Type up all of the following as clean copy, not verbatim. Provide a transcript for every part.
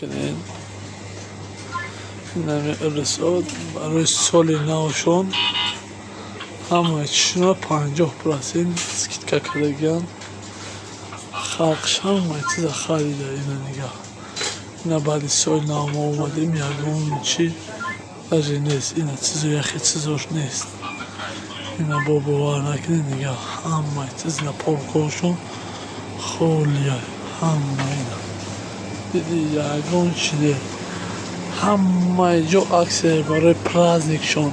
کنین این ارسال برای سال نوشون همه چیشون 50% скидка کردگیان خلقش همه چیز خریده. اینا نگاه، اینا بعد سال نو ما اومدیم یکون چی داری نیست، اینا چیزو یخی چیزوش نیست. اینا با باور نکنید نگاه همه چیز اینا پارکاشون خولیه همه اینا دیدی یکون چیده همه جا عکسه برای پرازنیکشون.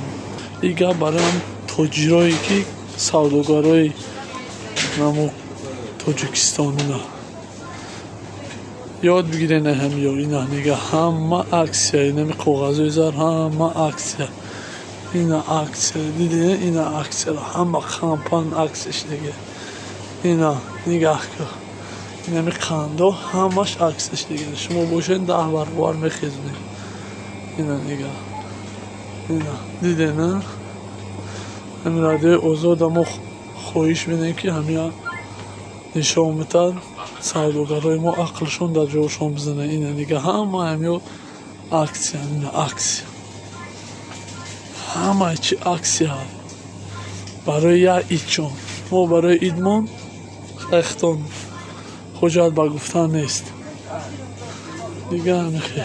دیگه برای هم تاجرایی که سوداگرای نمو تاجیکستانی نه یاد بگیرین هم یا اینا نگاه همه عکسه اینمی کاغذای زر همه عکسه اینا عکسه دیدین اینا عکسه همه کمپان عکسش دیگه اینا نگاه کن اینمی قندا همش عکسش دیگه شما باشین 10 بار میخیزونین. اینا نگاه اینا دیدین نه همین راده اوزاد ما خواهیش بینه که همین نشان میتن سوداگرای ما عقلشون در جاشون بزنه. اینه دیگه همه همین عکسی همین عکسی همه چی عکسی هست برای یا ایدشون. ما برای ایدمون اختان حجت با گفتن نیست دیگه. همین خیلی